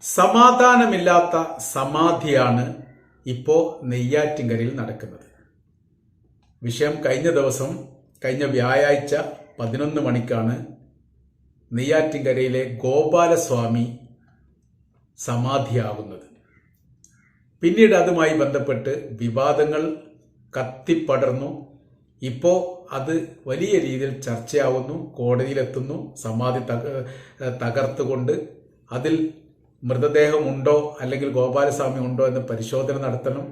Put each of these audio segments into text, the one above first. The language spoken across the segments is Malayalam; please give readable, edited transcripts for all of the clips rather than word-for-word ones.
സമാധാനമില്ലാത്ത സമാധിയാണ് ഇപ്പോൾ നെയ്യാറ്റിൻകരയിൽ നടക്കുന്നത്. വിഷയം കഴിഞ്ഞ വ്യാഴാഴ്ച 11 മണിക്കാണ് നെയ്യാറ്റിൻകരയിലെ ഗോപാലസ്വാമി സമാധിയാകുന്നത്. പിന്നീട് അതുമായി ബന്ധപ്പെട്ട് വിവാദങ്ങൾ കത്തിപ്പടർന്നു. ഇപ്പോൾ അത് വലിയ രീതിയിൽ ചർച്ചയാവുന്നു, കോടതിയിലെത്തുന്നു. സമാധി തകർത്തുകൊണ്ട് അതിൽ മൃതദേഹമുണ്ടോ അല്ലെങ്കിൽ ഗോപാലസ്വാമി ഉണ്ടോ എന്ന് പരിശോധന നടത്തണം.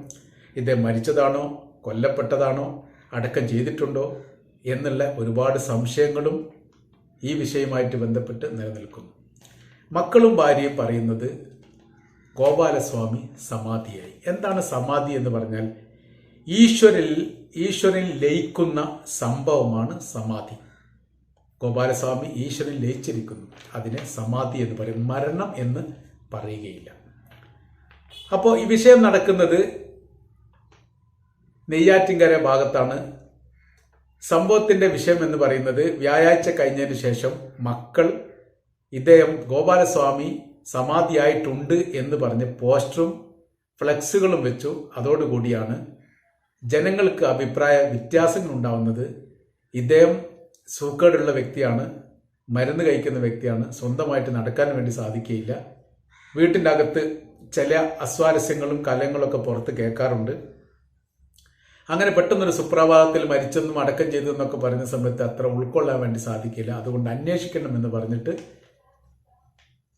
ഇദ്ദേഹം മരിച്ചതാണോ, കൊല്ലപ്പെട്ടതാണോ, അടക്കം ചെയ്തിട്ടുണ്ടോ എന്നുള്ള ഒരുപാട് സംശയങ്ങളും ഈ വിഷയവുമായിട്ട് ബന്ധപ്പെട്ട് നിലനിൽക്കുന്നു. മക്കളും ഭാര്യയും പറയുന്നത് ഗോപാലസ്വാമി സമാധിയായി. എന്താണ് സമാധി എന്ന് പറഞ്ഞാൽ ഈശ്വരനിൽ ലയിക്കുന്ന സംഭവമാണ് സമാധി. ഗോപാലസ്വാമി ഈശ്വരനിൽ ലയിച്ചിരിക്കുന്നു, അതിനെ സമാധി എന്ന് പറയും, മരണം എന്ന് പറയുകയില്ല. അപ്പോൾ ഈ വിഷയം നടക്കുന്നത് നെയ്യാറ്റിൻകര ഭാഗത്താണ്. സംഭവത്തിന്റെ വിഷയം എന്ന് പറയുന്നത് വ്യാഴാഴ്ച കഴിഞ്ഞതിന് ശേഷം മക്കൾ ഇദ്ദേഹം ഗോപാലസ്വാമി സമാധിയായിട്ടുണ്ട് എന്ന് പറഞ്ഞ് പോസ്റ്ററും ഫ്ലെക്സുകളും വെച്ചു. അതോടുകൂടിയാണ് ജനങ്ങൾക്ക് അഭിപ്രായ വ്യത്യാസങ്ങൾ ഉണ്ടാവുന്നത്. ഇദ്ദേഹം സൂക്കേടുള്ള വ്യക്തിയാണ്, മരുന്ന് കഴിക്കുന്ന വ്യക്തിയാണ്, സ്വന്തമായിട്ട് നടക്കാൻ വേണ്ടി സാധിക്കുകയില്ല. വീട്ടിൻ്റെ അകത്ത് ചില അസ്വാരസ്യങ്ങളും കലങ്ങളൊക്കെ പുറത്ത് കേൾക്കാറുണ്ട്. അങ്ങനെ പെട്ടെന്നൊരു സുപ്രഭാതത്തിൽ മരിച്ചെന്നും അടക്കം ചെയ്തെന്നൊക്കെ പറയുന്ന സമയത്ത് അത്ര ഉൾക്കൊള്ളാൻ വേണ്ടി സാധിക്കില്ല. അതുകൊണ്ട് അന്വേഷിക്കണമെന്ന് പറഞ്ഞിട്ട്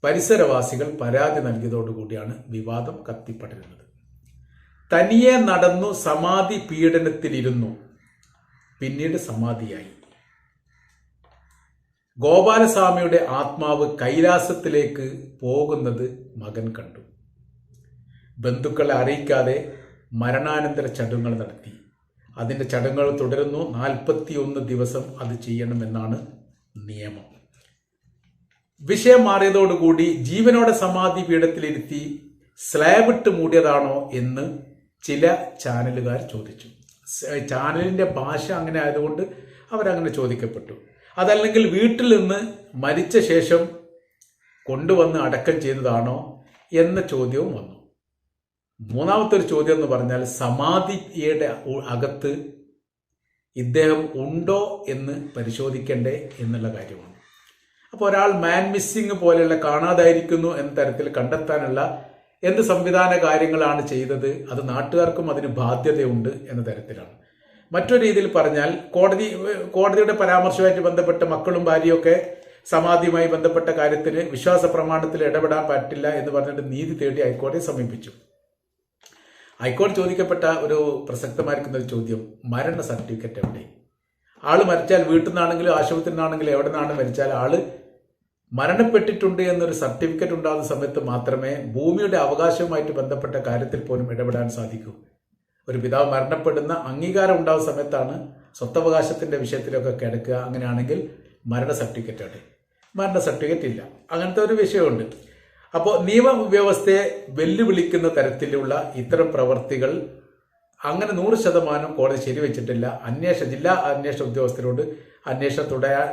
പരിസരവാസികൾ പരാതി നൽകിയതോടുകൂടിയാണ് വിവാദം കത്തിപ്പടരുന്നത്. തനിയെ നടന്നു സമാധി പീഡനത്തിലിരുന്നു, പിന്നീട് സമാധിയായി. ഗോപാലസ്വാമിയുടെ ആത്മാവ് കൈലാസത്തിലേക്ക് പോകുന്നത് മകൻ കണ്ടു. ബന്ധുക്കളെ അറിയിക്കാതെ മരണാനന്തര ചടങ്ങുകൾ നടത്തി. അതിൻ്റെ ചടങ്ങുകൾ തുടരുന്നു. 41 ദിവസം അത് ചെയ്യണമെന്നാണ് നിയമം. വിഷയം മാറിയതോടുകൂടി ജീവനോടെ സമാധി പീഠത്തിലിരുത്തി സ്ലാബിട്ട് മൂടിയതാണോ എന്ന് ചില ചാനലുകാർ ചോദിച്ചു. ചാനലിൻ്റെ ഭാഷ അങ്ങനെ ആയതുകൊണ്ട് അവരങ്ങനെ ചോദിക്കപ്പെട്ടു. അതല്ലെങ്കിൽ വീട്ടിൽ നിന്ന് മരിച്ച ശേഷം കൊണ്ടുവന്ന് അടക്കം ചെയ്തതാണോ എന്ന ചോദ്യവും വന്നു. മൂന്നാമത്തെ ഒരു ചോദ്യം എന്ന് പറഞ്ഞാൽ സമാധിയുടെ അകത്ത് ഇദ്ദേഹം ഉണ്ടോ എന്ന് പരിശോധിക്കണ്ടേ എന്നുള്ള കാര്യമാണ്. അപ്പോൾ ഒരാൾ മാൻ മിസ്സിങ് പോലെയുള്ള കാണാതായിരിക്കുന്നു എന്ന തരത്തിൽ കണ്ടെത്താനുള്ള എന്ത് സംവിധാന കാര്യങ്ങളാണ് ചെയ്തത്, അത് നാട്ടുകാർക്കും അതിന് ബാധ്യതയുണ്ട് എന്ന തരത്തിലാണ്. മറ്റൊരു രീതിയിൽ പറഞ്ഞാൽ കോടതിയുടെ പരാമർശവുമായിട്ട് ബന്ധപ്പെട്ട് മക്കളും ഭാര്യയൊക്കെ സമാധിയുമായി ബന്ധപ്പെട്ട കാര്യത്തിന് വിശ്വാസ പ്രമാണത്തിൽ ഇടപെടാൻ പറ്റില്ല എന്ന് പറഞ്ഞിട്ട് നീതി തേടി ഹൈക്കോടതിയെ സമീപിച്ചു. ഹൈക്കോടതി ചോദിക്കപ്പെട്ട ഒരു പ്രസക്തമായിരിക്കുന്ന ഒരു ചോദ്യം, മരണ സർട്ടിഫിക്കറ്റ് എവിടെ? ആള് മരിച്ചാൽ വീട്ടിൽ നിന്നാണെങ്കിലും ആശുപത്രിയിൽ നിന്നാണെങ്കിലും എവിടെ നിന്നാണ് മരിച്ചാൽ ആള് മരണപ്പെട്ടിട്ടുണ്ട് എന്നൊരു സർട്ടിഫിക്കറ്റ് ഉണ്ടാകുന്ന സമയത്ത് മാത്രമേ ഭൂമിയുടെ അവകാശവുമായിട്ട് ബന്ധപ്പെട്ട കാര്യത്തിൽ പോലും ഇടപെടാൻ സാധിക്കൂ. ഒരു പിതാവ് മരണപ്പെടുന്ന അംഗീകാരം ഉണ്ടാകുന്ന സമയത്താണ് സ്വത്തവകാശത്തിന്റെ വിഷയത്തിലൊക്കെ കിടക്കുക. അങ്ങനെയാണെങ്കിൽ മരണ സർട്ടിഫിക്കറ്റ് അവിടെ, മരണ സർട്ടിഫിക്കറ്റ് ഇല്ല. അങ്ങനത്തെ ഒരു വിഷയമുണ്ട്. അപ്പോൾ നിയമവ്യവസ്ഥയെ വെല്ലുവിളിക്കുന്ന തരത്തിലുള്ള ഇത്തരം പ്രവർത്തികൾ അങ്ങനെ 100% കോടതി ശരിവെച്ചിട്ടില്ല. ജില്ലാ അന്വേഷണ ഉദ്യോഗസ്ഥരോട് അന്വേഷണം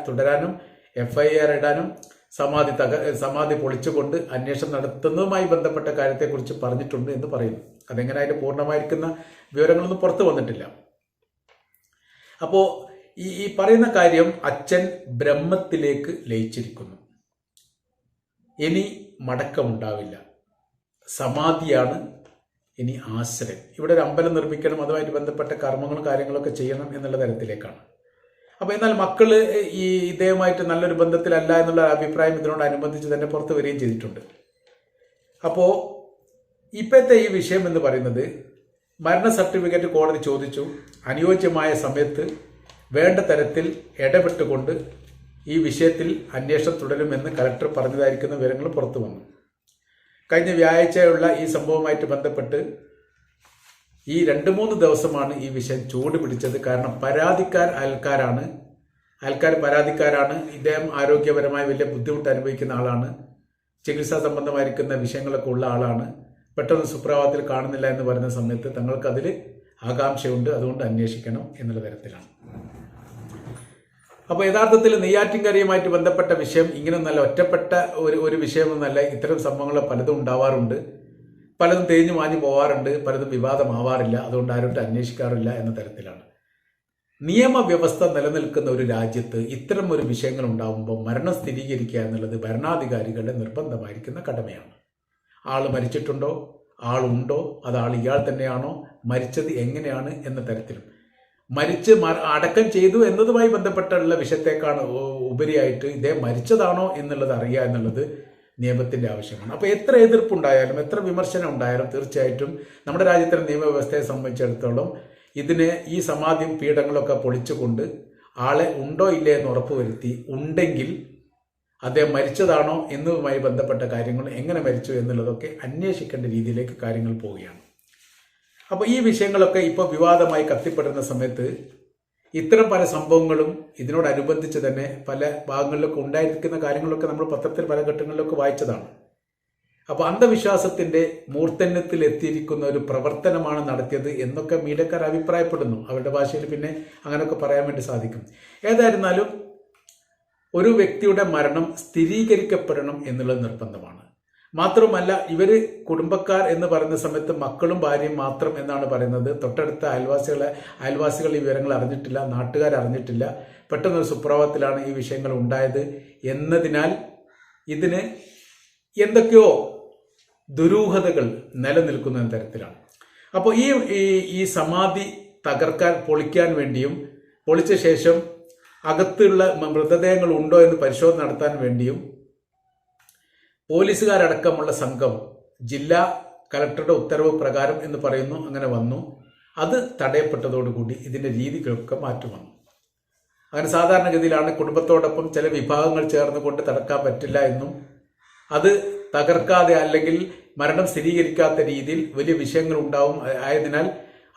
തുടരാനും FIR ഇടാനും സമാധി പൊളിച്ചുകൊണ്ട് അന്വേഷണം നടത്തുന്നതുമായി ബന്ധപ്പെട്ട കാര്യത്തെക്കുറിച്ച് പറഞ്ഞിട്ടുണ്ട് എന്ന് പറയുന്നു. അതെങ്ങനെ അതിന്റെ പൂർണ്ണമായിരിക്കുന്ന വിവരങ്ങളൊന്നും പുറത്തു വന്നിട്ടില്ല. അപ്പോൾ ഈ പറയുന്ന കാര്യം അച്ഛൻ ബ്രഹ്മത്തിലേക്ക് ലയിച്ചിരിക്കുന്നു, ഇനി മടക്കമുണ്ടാവില്ല, സമാധിയാണ് ഇനി ആശ്രയം. ഇവിടെ ഒരു അമ്പലം നിർമ്മിക്കണം, അതുമായിട്ട് ബന്ധപ്പെട്ട കർമ്മങ്ങളും കാര്യങ്ങളൊക്കെ ചെയ്യണം എന്നുള്ള തരത്തിലേക്കാണ്. അപ്പോൾ എന്നാൽ മക്കള് ഇദ്ദേഹമായിട്ട് നല്ലൊരു ബന്ധത്തിലല്ല എന്നുള്ള അഭിപ്രായം ഇതിനോടനുബന്ധിച്ച് തന്നെ പുറത്തു വരികയും ചെയ്തിട്ടുണ്ട്. അപ്പോൾ ഇപ്പോഴത്തെ ഈ വിഷയം എന്ന് പറയുന്നത് മരണ സർട്ടിഫിക്കറ്റ് കോടതി ചോദിച്ചു. അനുയോജ്യമായ സമയത്ത് വേണ്ട തരത്തിൽ ഇടപെട്ടുകൊണ്ട് ഈ വിഷയത്തിൽ അന്വേഷണം തുടരുമെന്ന് കലക്ടർ പറഞ്ഞതായിരിക്കുന്ന വിവരങ്ങൾ പുറത്തു വന്നു. കഴിഞ്ഞ വ്യാഴാഴ്ചയുള്ള ഈ സംഭവവുമായിട്ട് ബന്ധപ്പെട്ട് ഈ 2-3 ദിവസമാണ് ഈ വിഷയം ചൂട് പിടിച്ചത്. കാരണം അയൽക്കാർ പരാതിക്കാരാണ്. ഇദ്ദേഹം ആരോഗ്യപരമായി വലിയ ബുദ്ധിമുട്ട് അനുഭവിക്കുന്ന ആളാണ്, ചികിത്സാ സംബന്ധമായിരിക്കുന്ന വിഷയങ്ങളൊക്കെ ഉള്ള ആളാണ്. പെട്ടെന്ന് സുപ്രഭാതത്തിൽ കാണുന്നില്ല എന്ന് പറയുന്ന സമയത്ത് തങ്ങൾക്ക് അതിൽ ആകാംക്ഷയുണ്ട്, അതുകൊണ്ട് അന്വേഷിക്കണം എന്നുള്ള തരത്തിലാണ്. അപ്പോൾ യഥാർത്ഥത്തിൽ നെയ്യാറ്റിൻകരയുമായിട്ട് ബന്ധപ്പെട്ട വിഷയം ഇങ്ങനെ നല്ല ഒറ്റപ്പെട്ട ഒരു വിഷയമൊന്നല്ല. ഇത്തരം സംഭവങ്ങൾ പലതും ഉണ്ടാവാറുണ്ട്, പലതും തേഞ്ഞു മാഞ്ഞു പോവാറുണ്ട്, പലതും വിവാദമാവാറില്ല, അതുകൊണ്ട് ആരോട്ടും അന്വേഷിക്കാറില്ല എന്ന തരത്തിലാണ്. നിയമവ്യവസ്ഥ നിലനിൽക്കുന്ന ഒരു രാജ്യത്ത് ഇത്തരം ഒരു വിഷയങ്ങൾ ഉണ്ടാകുമ്പോൾ മരണം സ്ഥിരീകരിക്കുക എന്നുള്ളത് ഭരണാധികാരികളുടെ നിർബന്ധമായിരിക്കുന്ന കടമയാണ്. ആൾ മരിച്ചിട്ടുണ്ടോ, ആളുണ്ടോ, അത് ആൾ ഇയാൾ തന്നെയാണോ, മരിച്ചത് എങ്ങനെയാണ് എന്ന തരത്തിലും മരിച്ച് അടക്കം ചെയ്തു എന്നതുമായി ബന്ധപ്പെട്ടുള്ള വിഷയത്തെക്കാണ് ഉപരിയായിട്ട് ഇദ്ദേഹം മരിച്ചതാണോ എന്നുള്ളത് അറിയുക എന്നുള്ളത് നിയമത്തിന്റെ ആവശ്യമാണ്. അപ്പോൾ എത്ര എതിർപ്പുണ്ടായാലും എത്ര വിമർശനം ഉണ്ടായാലും തീർച്ചയായിട്ടും നമ്മുടെ രാജ്യത്തിലെ നിയമവ്യവസ്ഥയെ സംബന്ധിച്ചിടത്തോളം ഇതിന് ഈ സമാധിയും പീഠങ്ങളൊക്കെ പൊളിച്ചുകൊണ്ട് ആളെ ഉണ്ടോ ഇല്ലേ എന്ന് ഉറപ്പുവരുത്തി, ഉണ്ടെങ്കിൽ അദ്ദേഹം മരിച്ചതാണോ എന്നതുമായി ബന്ധപ്പെട്ട കാര്യങ്ങൾ എങ്ങനെ മരിച്ചു എന്നുള്ളതൊക്കെ അന്വേഷിക്കേണ്ട രീതിയിലേക്ക് കാര്യങ്ങൾ പോവുകയാണ്. അപ്പോൾ ഈ വിഷയങ്ങളൊക്കെ ഇപ്പോൾ വിവാദമായി കത്തിപ്പെടുന്ന സമയത്ത് ഇത്തരം പല സംഭവങ്ങളും ഇതിനോടനുബന്ധിച്ച് തന്നെ പല ഭാഗങ്ങളിലൊക്കെ ഉണ്ടായിരിക്കുന്ന കാര്യങ്ങളൊക്കെ നമ്മൾ പത്രത്തിൽ പല ഘട്ടങ്ങളിലൊക്കെ വായിച്ചതാണ്. അപ്പോൾ അന്ധവിശ്വാസത്തിന്റെ മൂർധന്യത്തിൽ എത്തിയിരിക്കുന്ന ഒരു പ്രവർത്തനമാണ് നടത്തിയത് എന്നൊക്കെ മീഡിയക്കാർ അഭിപ്രായപ്പെടുന്നു. അവരുടെ ഭാഷയിൽ പിന്നെ അങ്ങനെയൊക്കെ പറയാൻ വേണ്ടി സാധിക്കും. ഏതായിരുന്നാലും ഒരു വ്യക്തിയുടെ മരണം സ്ഥിരീകരിക്കപ്പെടണം എന്നുള്ളത് നിർബന്ധമാണ്. മാത്രമല്ല ഇവര് കുടുംബക്കാർ എന്ന് പറയുന്ന സമയത്ത് മക്കളും ഭാര്യയും മാത്രം എന്നാണ് പറയുന്നത്. തൊട്ടടുത്ത അയൽവാസികൾ ഈ വിവരങ്ങൾ അറിഞ്ഞിട്ടില്ല, നാട്ടുകാർ അറിഞ്ഞിട്ടില്ല. പെട്ടെന്നൊരു സുപ്രഭാതത്തിലാണ് ഈ വിഷയങ്ങൾ ഉണ്ടായത് എന്നതിനാൽ ഇതിന് എന്തൊക്കെയോ ദുരൂഹതകൾ നിലനിൽക്കുന്ന തരത്തിലാണ്. അപ്പോൾ ഈ സമാധി പൊളിക്കാൻ വേണ്ടിയും പൊളിച്ച ശേഷം അകത്തുള്ള മൃതദേഹങ്ങൾ ഉണ്ടോ എന്ന് പരിശോധന നടത്താൻ വേണ്ടിയും പോലീസുകാരടക്കമുള്ള സംഘം ജില്ലാ കലക്ടറുടെ ഉത്തരവ് പ്രകാരം എന്ന് പറയുന്നു അങ്ങനെ വന്നു. അത് തടയപ്പെട്ടതോടുകൂടി ഇതിന്റെ രീതികളൊക്കെ മാറ്റം വന്നു. അങ്ങനെ സാധാരണഗതിയിലാണ് കുടുംബത്തോടൊപ്പം ചില വിഭാഗങ്ങൾ ചേർന്നുകൊണ്ട് തടക്കാൻ പറ്റില്ല എന്നും അത് തകർക്കാതെ അല്ലെങ്കിൽ മരണം സ്ഥിരീകരിക്കാത്ത രീതിയിൽ വലിയ വിഷയങ്ങൾ ഉണ്ടാവും, ആയതിനാൽ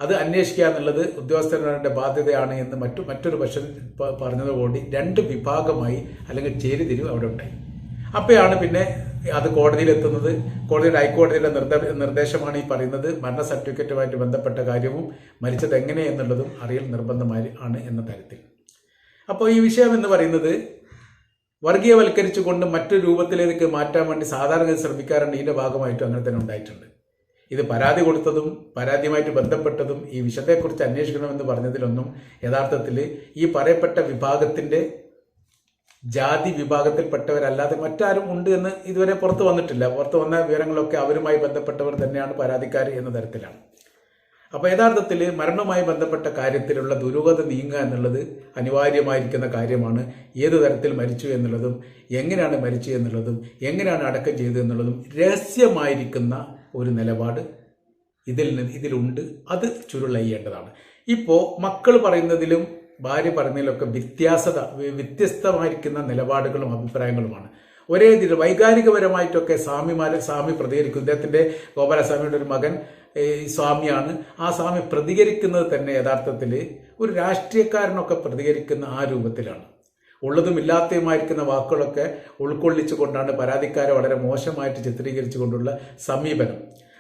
അത് അന്വേഷിക്കുക എന്നുള്ളത് ഉദ്യോഗസ്ഥരുടെ ബാധ്യതയാണ് എന്ന് മറ്റൊരു പക്ഷം പറഞ്ഞതോടുകൂടി രണ്ട് വിഭാഗമായി അല്ലെങ്കിൽ ചേരിതിരിവ് അവിടെ ഉണ്ടായി. അപ്പോഴാണ് പിന്നെ അത് കോടതിയിലെത്തുന്നത്. ഹൈക്കോടതിയുടെ നിർദ്ദേശമാണ് ഈ പറയുന്നത്. മരണ സർട്ടിഫിക്കറ്റുമായിട്ട് ബന്ധപ്പെട്ട കാര്യവും മരിച്ചത് എങ്ങനെ എന്നുള്ളതും അറിയൽ നിർബന്ധമായി ആണ് എന്ന തരത്തിൽ. അപ്പോൾ ഈ വിഷയം എന്ന് പറയുന്നത് വർഗീയവൽക്കരിച്ചുകൊണ്ട് മറ്റൊരു രൂപത്തിലേക്ക് മാറ്റാൻ വേണ്ടി സാധാരണ ശ്രമിക്കാറുണ്ട്. ഇതിന്റെ ഭാഗമായിട്ടും അങ്ങനെ തന്നെ ഉണ്ടായിട്ടുണ്ട്. ഇത് പരാതി കൊടുത്തതും പരാതിയുമായിട്ട് ബന്ധപ്പെട്ടതും ഈ വിഷയത്തെക്കുറിച്ച് അന്വേഷിക്കണമെന്ന് പറഞ്ഞതിലൊന്നും യഥാർത്ഥത്തിൽ ഈ പറയപ്പെട്ട വിഭാഗത്തിന്റെ ജാതി വിഭാഗത്തിൽപ്പെട്ടവരല്ലാതെ മറ്റാരും ഉണ്ട് എന്ന് ഇതുവരെ പുറത്തു വന്നിട്ടില്ല. പുറത്തു വന്ന വിവരങ്ങളൊക്കെ അവരുമായി ബന്ധപ്പെട്ടവർ തന്നെയാണ് പരാതിക്കാർ എന്ന തരത്തിലാണ്. അപ്പോൾ യഥാർത്ഥത്തിൽ മരണവുമായി ബന്ധപ്പെട്ട കാര്യത്തിലുള്ള ദുരൂഹത നീങ്ങുക എന്നുള്ളത് അനിവാര്യമായിരിക്കുന്ന കാര്യമാണ്. ഏതു തരത്തിൽ മരിച്ചു എന്നുള്ളതും എങ്ങനെയാണ് മരിച്ചു എന്നുള്ളതും എങ്ങനെയാണ് അടക്കം ചെയ്തു എന്നുള്ളതും രഹസ്യമായിരിക്കുന്ന ഒരു നിലപാട് ഇതിലുണ്ട്. അത് ചുരുളയ്യേണ്ടതാണ്. ഇപ്പോൾ മക്കൾ പറയുന്നതിലും ഭാര്യ പറയുന്നതിലൊക്കെ വ്യത്യസ്തമായിരിക്കുന്ന നിലപാടുകളും അഭിപ്രായങ്ങളുമാണ്. ഒരേ വൈകാരികപരമായിട്ടൊക്കെ സ്വാമി പ്രതികരിക്കും. ഇദ്ദേഹത്തിന്റെ ഗോപാലസ്വാമിയുടെ ഒരു മകൻ സ്വാമിയാണ്. ആ സ്വാമി പ്രതികരിക്കുന്നത് തന്നെ യഥാർത്ഥത്തിൽ ഒരു രാഷ്ട്രീയക്കാരനൊക്കെ പ്രതികരിക്കുന്ന ആ രൂപത്തിലാണ്. ഉള്ളതും ഇല്ലാത്തതുമായിരിക്കുന്ന വാക്കുകളൊക്കെ ഉൾക്കൊള്ളിച്ചുകൊണ്ടാണ് പരാതിക്കാരെ വളരെ മോശമായിട്ട് ചിത്രീകരിച്ചുകൊണ്ടുള്ള സമീപനം.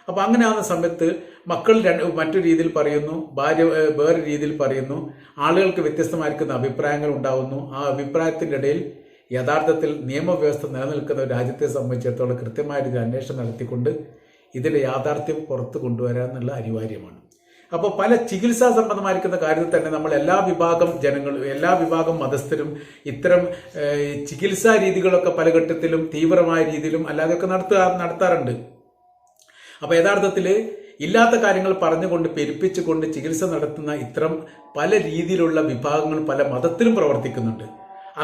അപ്പൊ അങ്ങനെ ആവുന്ന സമയത്ത് മക്കൾ മറ്റൊരു രീതിയിൽ പറയുന്നു, ഭാര്യ വേറെ രീതിയിൽ പറയുന്നു, ആളുകൾക്ക് വ്യത്യസ്തമായിരിക്കുന്ന അഭിപ്രായങ്ങൾ ഉണ്ടാവുന്നു. ആ അഭിപ്രായത്തിന്റെ ഇടയിൽ യഥാർത്ഥത്തിൽ നിയമവ്യവസ്ഥ നിലനിൽക്കുന്ന ഒരു രാജ്യത്തെ സംബന്ധിച്ചിടത്തോളം കൃത്യമായ ഒരു അന്വേഷണം നടത്തിക്കൊണ്ട് ഇതിന്റെ യാഥാർത്ഥ്യം പുറത്തു കൊണ്ടുവരാനുള്ള അനിവാര്യമാണ്. അപ്പോൾ പല ചികിത്സാ സംബന്ധമായിരിക്കുന്ന കാര്യത്തിൽ തന്നെ നമ്മൾ എല്ലാ വിഭാഗം ജനങ്ങളും എല്ലാ വിഭാഗം മതസ്ഥരും ഇത്തരം ചികിത്സാ രീതികളൊക്കെ പല ഘട്ടത്തിലും തീവ്രമായ രീതിയിലും അല്ലാതെയൊക്കെ നടത്താറുണ്ട്. അപ്പൊ യഥാർത്ഥത്തിൽ ഇല്ലാത്ത കാര്യങ്ങൾ പറഞ്ഞുകൊണ്ട് പെരുപ്പിച്ചുകൊണ്ട് ചികിത്സ നടത്തുന്ന ഇത്തരം പല രീതിയിലുള്ള വിഭാഗങ്ങൾ പല മതത്തിലും പ്രവർത്തിക്കുന്നുണ്ട്.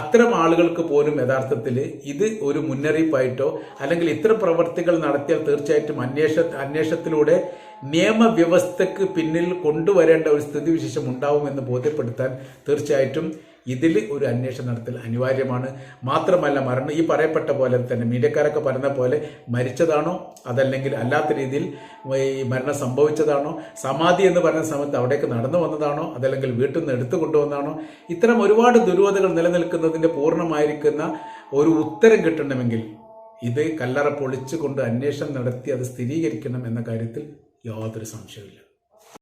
അത്തരം ആളുകൾക്ക് പോലും യഥാർത്ഥത്തിൽ ഇത് ഒരു മുന്നറിയിപ്പായിട്ടോ അല്ലെങ്കിൽ ഇത്തരം പ്രവർത്തികൾ നടത്തിയാൽ തീർച്ചയായിട്ടും അന്വേഷണത്തിലൂടെ നിയമവ്യവസ്ഥക്ക് പിന്നിൽ കൊണ്ടുവരേണ്ട ഒരു സ്ഥിതിവിശേഷം ഉണ്ടാവുമെന്ന് ബോധ്യപ്പെടുത്താൻ തീർച്ചയായിട്ടും ഇതിൽ ഒരു അന്വേഷണം നടത്തൽ അനിവാര്യമാണ്. മാത്രമല്ല മരണം ഈ പറയപ്പെട്ട പോലെ തന്നെ മീഡിയക്കാരൊക്കെ പറയുന്ന പോലെ മരിച്ചതാണോ അതല്ലെങ്കിൽ അല്ലാത്ത രീതിയിൽ ഈ മരണം സംഭവിച്ചതാണോ, സമാധി എന്ന് പറയുന്ന സമയത്ത് അവിടേക്ക് നടന്നു വന്നതാണോ അതല്ലെങ്കിൽ വീട്ടിൽ നിന്ന് എടുത്തു കൊണ്ടുവന്നാണോ, ഇത്തരം ഒരുപാട് ദുരൂഹതകൾ നിലനിൽക്കുന്നതിന്റെ പൂർണ്ണമായിരിക്കുന്ന ഒരു ഉത്തരം കിട്ടണമെങ്കിൽ ഇത് കല്ലറ പൊളിച്ചുകൊണ്ട് അന്വേഷണം നടത്തി അത് സ്ഥിരീകരിക്കണം എന്ന കാര്യത്തിൽ യാതൊരു സംശയമില്ല.